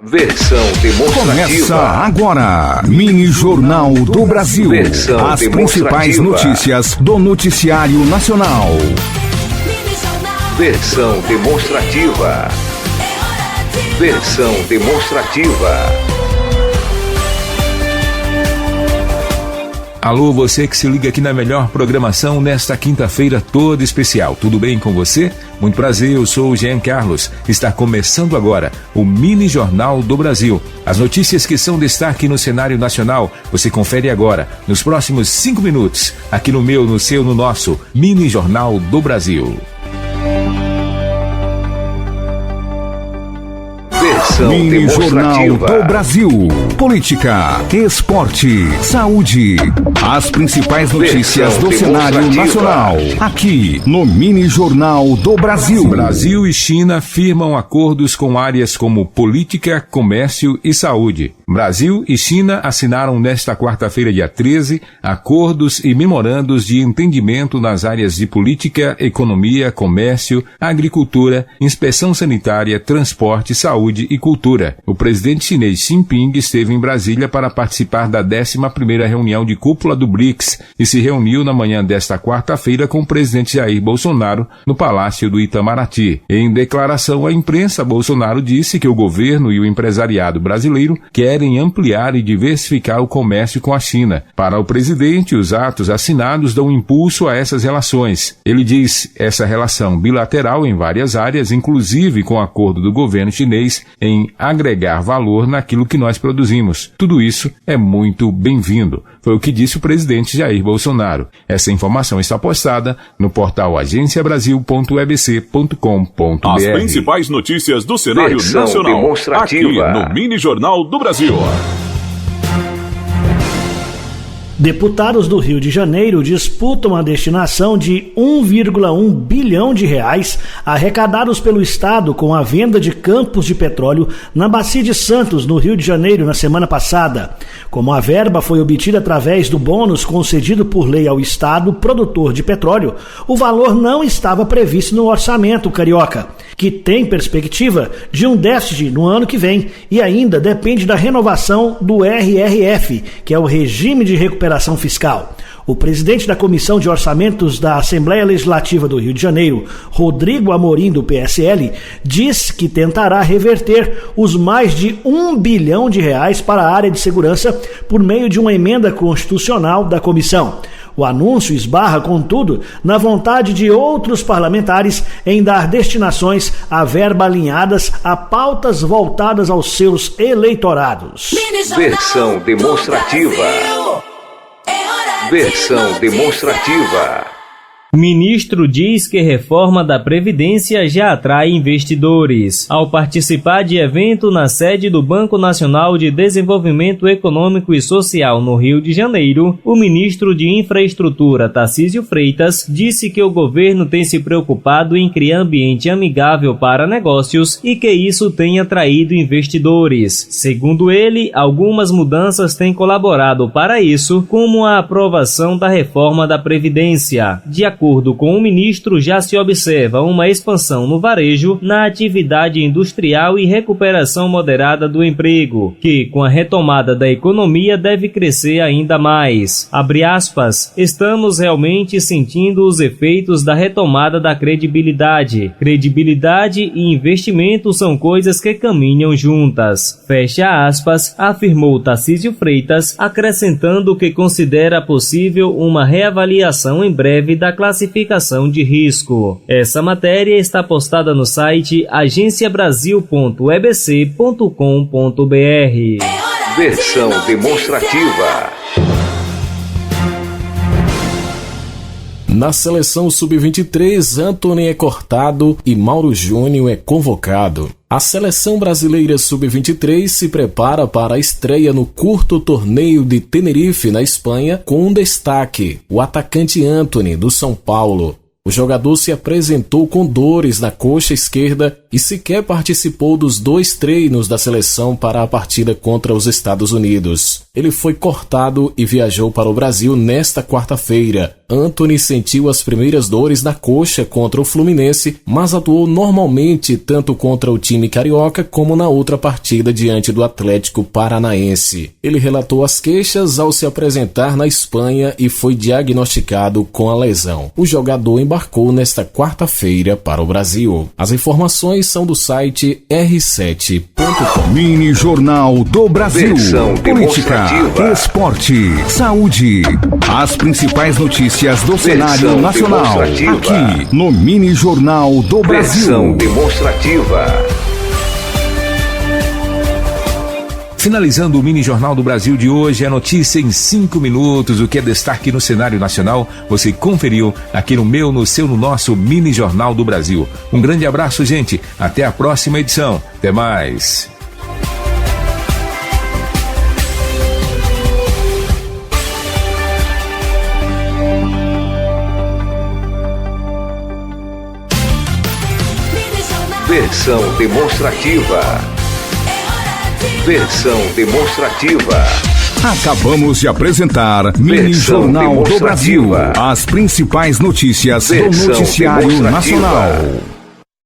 Versão demonstrativa. Começa agora, Mini Jornal do Brasil. Versão As principais notícias do noticiário nacional. Versão demonstrativa. Versão demonstrativa. Alô, você que se liga aqui na melhor programação nesta quinta-feira toda especial. Tudo bem com você? Muito prazer, eu sou o Jean Carlos. Está começando agora o Mini Jornal do Brasil. As notícias que são destaque no cenário nacional, você confere agora, nos próximos 5 minutos, aqui no meu, no seu, no nosso Mini Jornal do Brasil. Mini Jornal do Brasil. Política, esporte, saúde. As principais notícias do cenário nacional. Aqui no Mini Jornal do Brasil. Brasil e China firmam acordos com áreas como política, comércio e saúde. Brasil e China assinaram nesta quarta-feira, dia 13, acordos e memorandos de entendimento nas áreas de política, economia, comércio, agricultura, inspeção sanitária, transporte, saúde e cultura. O presidente chinês Xi Jinping esteve em Brasília para participar da 11ª reunião de cúpula do BRICS e se reuniu na manhã desta quarta-feira com o presidente Jair Bolsonaro no Palácio do Itamaraty. Em declaração à imprensa, Bolsonaro disse que o governo e o empresariado brasileiro querem ampliar e diversificar o comércio com a China. Para o presidente, os atos assinados dão impulso a essas relações. Ele diz essa relação bilateral em várias áreas, inclusive com o acordo do governo chinês em agregar valor naquilo que nós produzimos. Tudo isso é muito bem-vindo. Foi o que disse o presidente Jair Bolsonaro. Essa informação está postada no portal agenciabrasil.ebc.com.br. As principais notícias do cenário nacional, aqui no Mini Jornal do Brasil. Deputados do Rio de Janeiro disputam a destinação de 1,1 bilhão de reais arrecadados pelo Estado com a venda de campos de petróleo na Bacia de Santos, no Rio de Janeiro, na semana passada. Como a verba foi obtida através do bônus concedido por lei ao Estado produtor de petróleo, o valor não estava previsto no orçamento carioca, que tem perspectiva de um déficit no ano que vem e ainda depende da renovação do RRF, que é o Regime de Recuperação Fiscal. O presidente da Comissão de Orçamentos da Assembleia Legislativa do Rio de Janeiro, Rodrigo Amorim, do PSL, diz que tentará reverter os mais de 1 bilhão de reais para a área de segurança por meio de uma emenda constitucional da comissão. O anúncio esbarra, contudo, na vontade de outros parlamentares em dar destinações à verba alinhadas a pautas voltadas aos seus eleitorados. Versão demonstrativa. Versão demonstrativa. Ministro diz que reforma da Previdência já atrai investidores. Ao participar de evento na sede do Banco Nacional de Desenvolvimento Econômico e Social no Rio de Janeiro, o ministro de Infraestrutura, Tarcísio Freitas, disse que o governo tem se preocupado em criar ambiente amigável para negócios e que isso tem atraído investidores. Segundo ele, algumas mudanças têm colaborado para isso, como a aprovação da reforma da Previdência. De acordo com o ministro, já se observa uma expansão no varejo, na atividade industrial e recuperação moderada do emprego, que, com a retomada da economia, deve crescer ainda mais. Abre aspas, estamos realmente sentindo os efeitos da retomada da credibilidade. Credibilidade e investimento são coisas que caminham juntas. Fecha aspas, afirmou Tarcísio Freitas, acrescentando que considera possível uma reavaliação em breve da classificação de risco. Essa matéria está postada no site agenciabrasil.ebc.com.br. Versão demonstrativa. Na seleção sub-23, Antony é cortado e Mauro Júnior é convocado. A seleção brasileira sub-23 se prepara para a estreia no curto torneio de Tenerife, na Espanha, com um destaque, o atacante Antony, do São Paulo. O jogador se apresentou com dores na coxa esquerda e sequer participou dos 2 treinos da seleção para a partida contra os Estados Unidos. Ele foi cortado e viajou para o Brasil nesta quarta-feira. Antony sentiu as primeiras dores na coxa contra o Fluminense, mas atuou normalmente tanto contra o time carioca como na outra partida diante do Atlético Paranaense. Ele relatou as queixas ao se apresentar na Espanha e foi diagnosticado com a lesão. O jogador embarcou nesta quarta-feira para o Brasil. As informações são do site r7.com. Mini Jornal do Brasil. Versão Política, demonstrativa. esporte, saúde. As principais notícias do cenário nacional. Aqui no Mini Jornal do Brasil. Versão demonstrativa. Finalizando o Mini Jornal do Brasil de hoje, a notícia em 5 minutos, o que é destaque no cenário nacional, você conferiu aqui no seu, no nosso Mini Jornal do Brasil. Um grande abraço, gente. Até a próxima edição. Até mais. Versão demonstrativa. Versão demonstrativa. Acabamos de apresentar Mini Versão Jornal do Brasil. demonstrativa. As principais notícias do Versão noticiário demonstrativa. nacional.